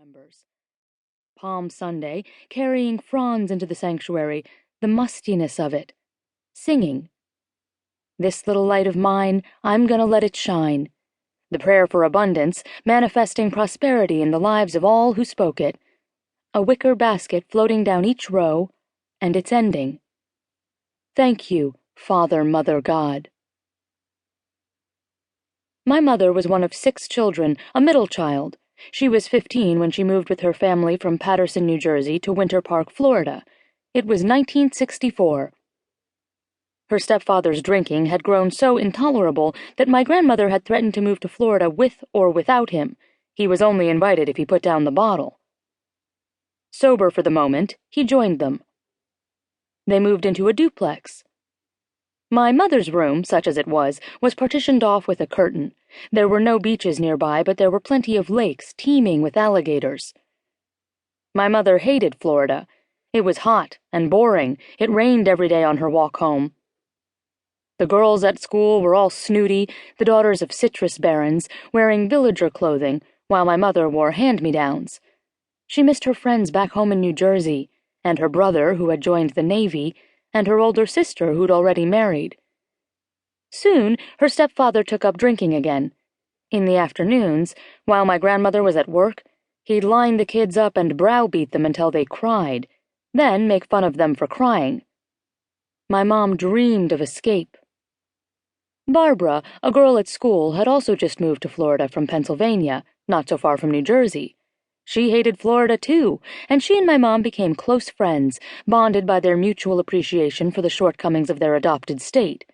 members. Palm Sunday, carrying fronds into the sanctuary, the mustiness of it. Singing. This little light of mine, I'm gonna let it shine. The prayer for abundance, manifesting prosperity in the lives of all who spoke it. A wicker basket floating down each row, and its ending. Thank you, Father, Mother, God. My mother was one of 6 children, a middle child. She was 15 when she moved with her family from Paterson, New Jersey to Winter Park, Florida. It was 1964. Her stepfather's drinking had grown so intolerable that my grandmother had threatened to move to Florida with or without him. He was only invited if he put down the bottle. Sober for the moment, he joined them. They moved into a duplex. My mother's room, such as it was partitioned off with a curtain. There were no beaches nearby, but there were plenty of lakes teeming with alligators. My mother hated Florida. It was hot and boring. It rained every day on her walk home. The girls at school were all snooty, the daughters of citrus barons, wearing villager clothing, while my mother wore hand-me-downs. She missed her friends back home in New Jersey, and her brother, who had joined the Navy, and her older sister, who'd already married. Soon, her stepfather took up drinking again. In the afternoons, while my grandmother was at work, he'd line the kids up and browbeat them until they cried, then make fun of them for crying. My mom dreamed of escape. Barbara, a girl at school, had also just moved to Florida from Pennsylvania, not so far from New Jersey. She hated Florida, too, and she and my mom became close friends, bonded by their mutual appreciation for the shortcomings of their adopted state.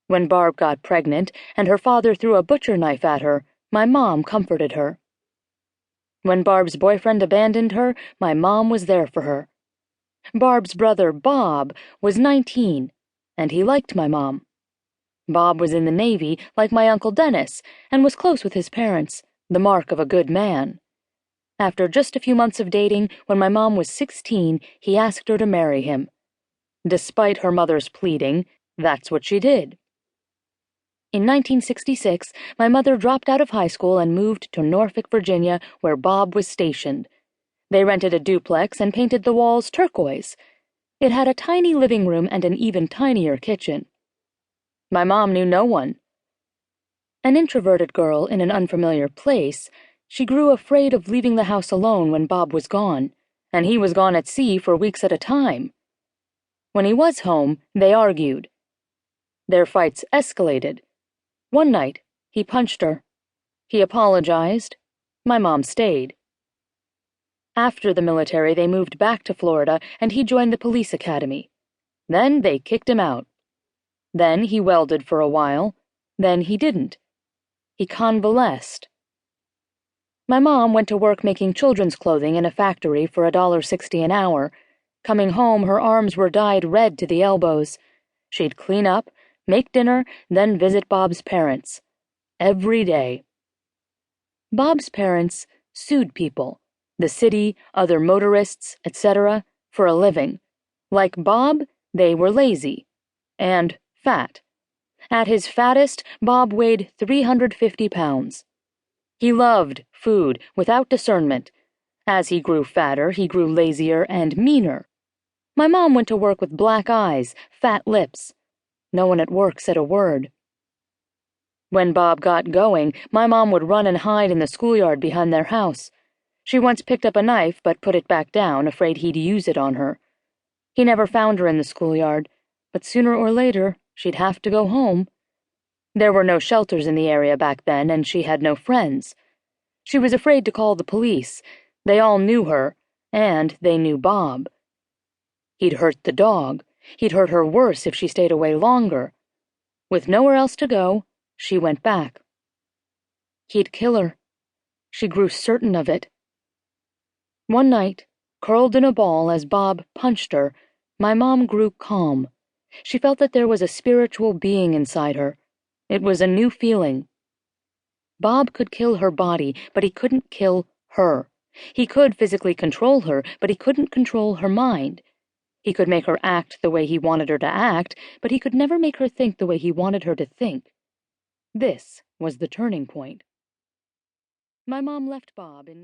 When Barb got pregnant and her father threw a butcher knife at her, my mom comforted her. When Barb's boyfriend abandoned her, my mom was there for her. Barb's brother, Bob, was 19, and he liked my mom. Bob was in the Navy, like my Uncle Dennis, and was close with his parents, the mark of a good man. After just a few months of dating, when my mom was 16, he asked her to marry him. Despite her mother's pleading, that's what she did. In 1966, my mother dropped out of high school and moved to Norfolk, Virginia, where Bob was stationed. They rented a duplex and painted the walls turquoise. It had a tiny living room and an even tinier kitchen. My mom knew no one. An introverted girl in an unfamiliar place, she grew afraid of leaving the house alone when Bob was gone, and he was gone at sea for weeks at a time. When he was home, they argued. Their fights escalated. One night, he punched her. He apologized. My mom stayed. After the military, they moved back to Florida, and he joined the police academy. Then they kicked him out. Then he welded for a while. Then he didn't. He convalesced. My mom went to work making children's clothing in a factory for $1.60 an hour. Coming home, her arms were dyed red to the elbows. She'd clean up, make dinner, then visit Bob's parents. Every day. Bob's parents sued people, the city, other motorists, etc., for a living. Like Bob, they were lazy. And fat. At his fattest, Bob weighed 350 pounds. He loved food without discernment. As he grew fatter, he grew lazier and meaner. My mom went to work with black eyes, fat lips. No one at work said a word. When Bob got going, my mom would run and hide in the schoolyard behind their house. She once picked up a knife but put it back down, afraid he'd use it on her. He never found her in the schoolyard, but sooner or later, she'd have to go home. There were no shelters in the area back then, and she had no friends. She was afraid to call the police. They all knew her, and they knew Bob. He'd hurt the dog. He'd hurt her worse if she stayed away longer. With nowhere else to go, she went back. He'd kill her. She grew certain of it. One night, curled in a ball as Bob punched her, my mom grew calm. She felt that there was a spiritual being inside her. It was a new feeling. Bob could kill her body, but he couldn't kill her. He could physically control her, but he couldn't control her mind. He could make her act the way he wanted her to act, but he could never make her think the way he wanted her to think. This was the turning point. My mom left Bob in